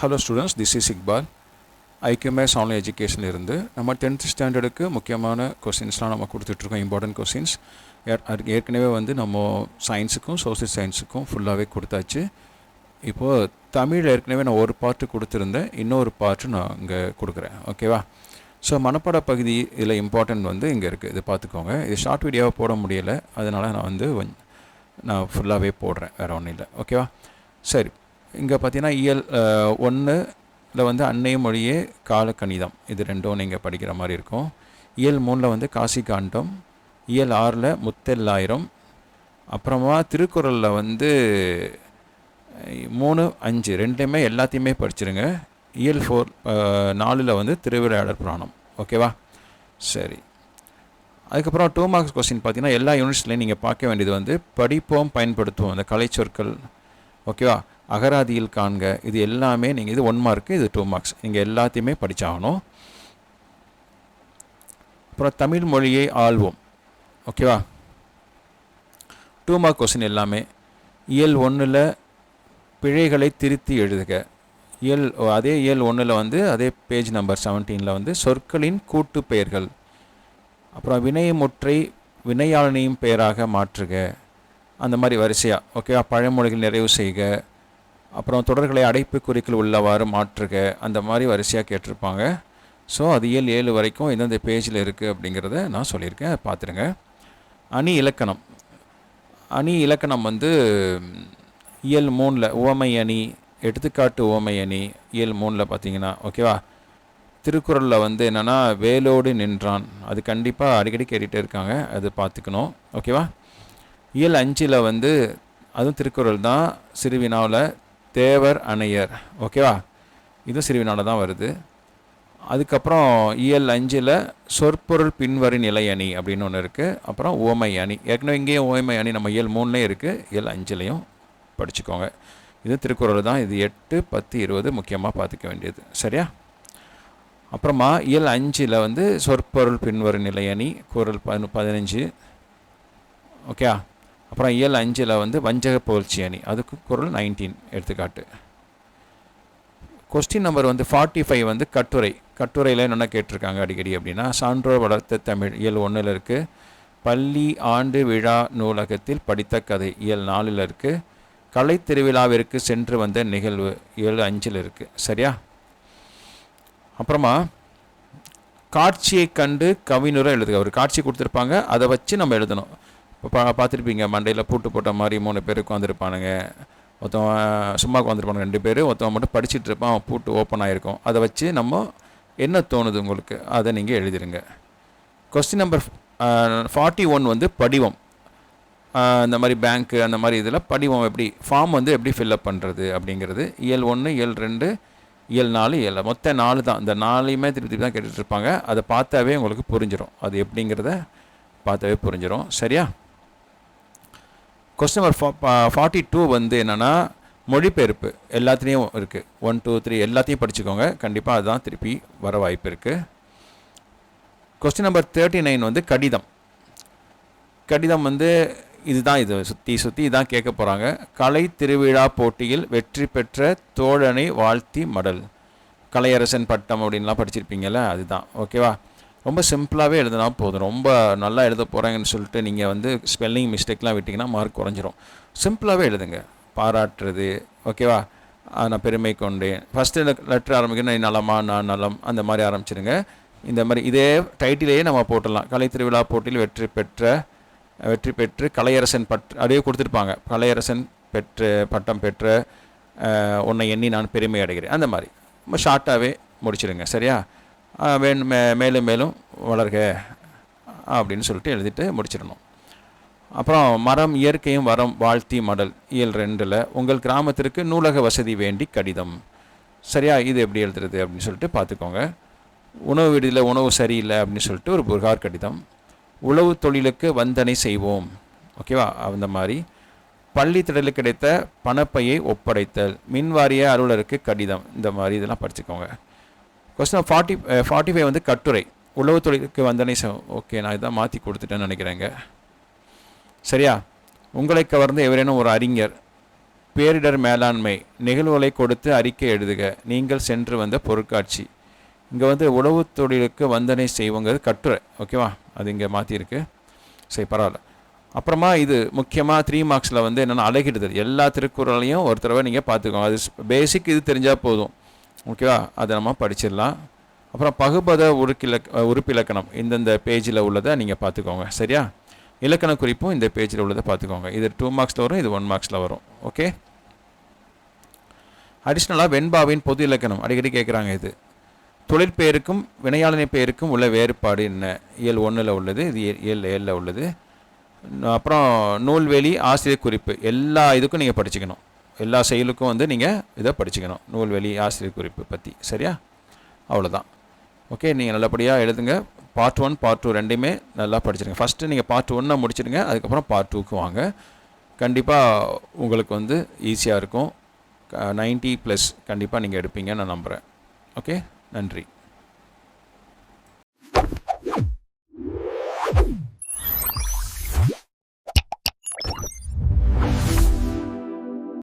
Hello students, this is Iqbal. IQMS online எஜுகேஷனில் இருந்து நம்ம 10th ஸ்டாண்டர்டுக்கு முக்கியமான கொஸ்டின்ஸ்லாம் நம்ம கொடுத்துட்ருக்கோம். இம்பார்ட்டன்ட் கொஸ்டின்ஸ் ஏற்கனவே நம்ம சயின்ஸுக்கும் சோசியல் சயின்ஸுக்கும் ஃபுல்லாகவே கொடுத்தாச்சு. இப்போது தமிழ் ஏற்கனவே நான் ஒரு பார்ட்டு கொடுத்துருந்தேன், இன்னொரு பார்ட்டு நான் இங்கே கொடுக்குறேன். ஓகேவா? ஸோ மனப்பாட பகுதி இதில் இம்பார்ட்டன்ட் இங்கே இருக்குது, இது பார்த்துக்கோங்க. இது ஷார்ட் வீடியோவாக போட முடியலை, அதனால் நான் ஃபுல்லாகவே போடுறேன், வேறு ஒன்றும் இல்லை. ஓகேவா? சரி, இங்கே பார்த்தீங்கன்னா இயல் 1ல் அன்னை மொழியே காலக்கணிதம், இது ரெண்டும் நீங்கள் படிக்கிற மாதிரி இருக்கும். இயல் 3ல் காசி காண்டம், இயல் 6ல் முத்தெல்லாயிரம், அப்புறமா திருக்குறளில் 3, 5 ரெண்டுமே எல்லாத்தையுமே படிச்சிருங்க. இயல் 4ல் திருவிளையாடற் புராணம். ஓகேவா? சரி, அதுக்கப்புறம் 2 மார்க்ஸ் கொஸ்டின் பார்த்தீங்கன்னா எல்லா யூனிட்ஸ்லையும் நீங்கள் பார்க்க வேண்டியது படிப்போம் பயன்படுத்துவோம், அந்த கலைச்சொற்கள். ஓகேவா? அகராதியில் காண்க, இது எல்லாமே நீங்கள், இது 1 மார்க்கு, இது 2 மார்க்ஸ், நீங்கள் எல்லாத்தையுமே படித்தாகணும். அப்புறம் தமிழ் மொழியை ஆள்வோம். ஓகேவா? 2 மார்க் கொஸ்டின் எல்லாமே. இயல் 1ல் பிழைகளை திருத்தி எழுதுக. அதே இயல் 1ல் அதே பேஜ் நம்பர் 17ல் சொற்களின் கூட்டு பெயர்கள். அப்புறம் வினைமுற்றை வினையாளனையும் பெயராக மாற்றுக, அந்த மாதிரி வரிசையாக. ஓகேவா? பழமொழிகள் நிறைவு செய்க, அப்புறம் தொடர்களை அடைப்பு குறிக்கல் உள்ளவாறு மாற்றுக, அந்த மாதிரி வரிசையாக கேட்டிருப்பாங்க. ஸோ அது இயல் 7 வரைக்கும் எந்தெந்த பேஜில் இருக்குது அப்படிங்கிறத நான் சொல்லியிருக்கேன், பார்த்துருங்க. அணி இலக்கணம். அணி இலக்கணம் இயல் 3ல் உவமை அணி, எடுத்துக்காட்டு உவமை அணி இயல் 3ல் பார்த்தீங்கன்னா. ஓகேவா? திருக்குறளில் என்னென்னா வேலோடு நின்றான், அது கண்டிப்பாக அடிக்கடி கேட்டுகிட்டே இருக்காங்க, அது பார்த்துக்கணும். ஓகேவா? இயல் 5ல் அதுவும் திருக்குறள் தான், சிறுவினாவில் தேவர் அணையர். ஓகேவா? இதுவும் சிறுவினாவில் தான் வருது. அதுக்கப்புறம் இயல் 5ல் சொற்பொருள் பின்வரி நிலை அணி அப்படின்னு ஒன்று இருக்குது. அப்புறம் உவமை அணி, ஏற்கனவே இங்கேயும் உவமை அணி நம்ம இயல் 3லேயும் இருக்குது, இயல் 5லையும் படிச்சுக்கோங்க. இது திருக்குறள் தான், இது 8, 10, 20 முக்கியமாக பார்த்துக்க வேண்டியது. சரியா? அப்புறமா இயல் 5ல் சொற்பொருள் பின்வரி நிலை அணி, குறள் 15. ஓகே. அப்புறம் இயல் 5ல் வஞ்சக புகழ்ச்சி அணி, அதுக்கு குறள் 19 எடுத்துக்காட்டு. கொஸ்டின் நம்பர் 45 கட்டுரை. கட்டுரையில் என்னென்ன கேட்டிருக்காங்க அடிக்கடி அப்படின்னா, சான்றோர் வளர்த்த தமிழ் இயல் 1ல் இருக்குது. பள்ளி ஆண்டு விழா நூலகத்தில் படித்த கதை இயல் 4ல் இருக்குது. கலை திருவிழாவிற்கு சென்று வந்த நிகழ்வு இயல் 5ல் இருக்குது. சரியா? அப்புறமா காட்சியை கண்டு கவினுரை எழுதுக. ஒரு காட்சி கொடுத்துருப்பாங்க, அதை வச்சு நம்ம எழுதணும். இப்போ பார்த்துருப்பீங்க, மண்டையில் பூட்டு போட்ட மாதிரி 3 பேர் உட்காந்துருப்பானுங்க, ஒருத்தவன் சும்மா உட்காந்துருப்பானுங்க 2 பேர், ஒருத்தவன் மட்டும் படிச்சுட்டு இருப்பான், அவன் பூட்டு ஓப்பன் ஆகிருக்கும். அதை வச்சு நம்ம என்ன தோணுது உங்களுக்கு அதை நீங்கள் எழுதிடுங்க. கொஸ்டின் நம்பர் 41 படிவம். இந்த மாதிரி பேங்க்கு அந்த மாதிரி இதில் படிவம் எப்படி, ஃபார்ம் எப்படி ஃபில்அப் பண்ணுறது அப்படிங்கிறது இயல் 1, இயல் 2, இயல் 4, இயல் மொத்தம் 4 தான். இந்த 4யுமே திருப்பி தான் கேட்டுட்ருப்பாங்க. அதை பார்த்தாவே உங்களுக்கு புரிஞ்சிடும், அது எப்படிங்கிறத பார்த்தாவே புரிஞ்சிடும். சரியா? கொஸ்டின் நம்பர் 42 என்னென்னா மொழிபெயர்ப்பு. எல்லாத்துலேயும் இருக்குது, 1, 2, 3 எல்லாத்தையும் படிச்சுக்கோங்க, கண்டிப்பாக அதுதான் திருப்பி வர வாய்ப்பு இருக்குது. கொஸ்டின் நம்பர் 39 கடிதம். கடிதம் இதுதான், இது சுற்றி இதான் கேட்க போகிறாங்க. கலை திருவிழா போட்டியில் வெற்றி பெற்ற தோழனை வாழ்த்தி மடல், கலையரசன் பட்டம் அப்படின்லாம் படிச்சிருப்பீங்கள்ல, அதுதான். ஓகேவா? ரொம்ப சிம்பிளாகவே எழுதினா போதும். ரொம்ப நல்லா எழுத போகிறாங்கன்னு சொல்லிட்டு நீங்கள் ஸ்பெல்லிங் மிஸ்டேக்லாம் விட்டிங்கன்னா மார்க் குறைஞ்சிரும். சிம்பிளாகவே எழுதுங்க. பாராட்டுறது. ஓகேவா? நான் பெருமை கொண்டேன், ஃபஸ்ட்டு லெட்டர் ஆரம்பிக்கணும், நீ நலமா நான் நலம், அந்த மாதிரி ஆரம்பிச்சிடுங்க. இந்த மாதிரி இதே டைட்டிலேயே நம்ம போட்டுடலாம். கலை திருவிழா போட்டியில் வெற்றி பெற்று கலையரசன் அப்படியே கொடுத்துருப்பாங்க. கலையரசன் பட்டம் பெற்ற உன்னை எண்ணி நான் பெருமை அடைகிறேன், அந்த மாதிரி ரொம்ப ஷார்ட்டாகவே முடிச்சிடுங்க. சரியா? மேலும் மேலும் வளர்க அப்படின்னு சொல்லிட்டு எழுதிட்டு முடிச்சிடணும். அப்புறம் மரம் இயற்கையும் வரம் வாழ்த்தி மடல் இயல் 2ல் உங்கள் கிராமத்திற்கு நூலக வசதி வேண்டி கடிதம். சரியா? இது எப்படி எழுதுறது அப்படின்னு சொல்லிட்டு பார்த்துக்கோங்க. உணவு விடுதியில் உணவு சரியில்லை அப்படின்னு சொல்லிட்டு ஒரு புகார் கடிதம். உழவு தொழிலுக்கு வந்தனை செய்வோம். ஓகேவா? அந்த மாதிரி. பள்ளி திடலில் கிடைத்த பணப்பையை ஒப்படைத்தல், மின்வாரிய அலுவலருக்கு கடிதம், இந்த மாதிரி இதெல்லாம் படிச்சுக்கோங்க. கொஸ்டின் 45 கட்டுரை. உழவு தொழிலுக்கு வந்தனை ஓகே, நான் இதான் மாற்றி கொடுத்துட்டேன்னு நினைக்கிறேங்க. சரியா? உங்களை கவர்ந்து எவரேனும் ஒரு அறிஞர் பேரிடர் மேலாண்மை நிகழ்வுகளை கொடுத்து அறிக்கை எழுதுக. நீங்கள் சென்று வந்த பொருட்காட்சி. இங்கே வந்து உழவு தொழிலுக்கு வந்தனை செய்வங்கிறது கட்டுரை. ஓகேவா, அது இங்கே மாற்றிருக்கு. சரி, பரவாயில்ல. அப்புறமா இது முக்கியமாக 3 மார்க்ஸில் வந்து என்னென்னா அழகிடுதல். எல்லா திருக்குறளையும் ஒரு தடவை நீங்கள் பார்த்துக்கோங்க. அது பேசிக் இது தெரிஞ்சால் போதும். ஓகேவா, அதை நம்ம படிச்சிடலாம். அப்புறம் பகுபத உறுப்பிலக்கணம் இந்தந்த பேஜில் உள்ளதை நீங்கள் பார்த்துக்கோங்க. சரியா, இலக்கண குறிப்பும் இந்த பேஜில் உள்ளதை பார்த்துக்கோங்க. இது 2 மார்க்ஸில் வரும், இது 1 மார்க்ஸில் வரும். ஓகே. அடிஷ்னலாக வெண்பாவின் பொது இலக்கணம் அடிக்கடி கேட்குறாங்க. இது தொழிற்பெயருக்கும் வினையாளனை பெயருக்கும் உள்ள வேறுபாடு என்ன? இயல் 1ல் உள்ளது, இது இயல் 7ல் உள்ளது. அப்புறம் நூல்வெளி ஆசிரியர் குறிப்பு எல்லா இதுக்கும் நீங்கள் படிச்சுக்கணும். எல்லா செயலுக்கும் வந்து நீங்கள் இதை படிச்சுக்கணும், நூல்வெளி ஆசிரியர் குறிப்பு பற்றி. சரியா, அவ்வளோதான். ஓகே, நீங்கள் நல்லபடியாக எழுதுங்க. பார்ட் 1 பார்ட் 2 ரெண்டையுமே நல்லா படிச்சிருங்க. ஃபஸ்ட்டு நீங்கள் பார்ட் 1 முடிச்சிடுங்க, அதுக்கப்புறம் பார்ட் 2க்கு வாங்க. கண்டிப்பாக உங்களுக்கு வந்து ஈஸியாக இருக்கும். 90+ கண்டிப்பாக நீங்கள் எடுப்பீங்கன்னு நான் நம்புகிறேன். ஓகே, நன்றி.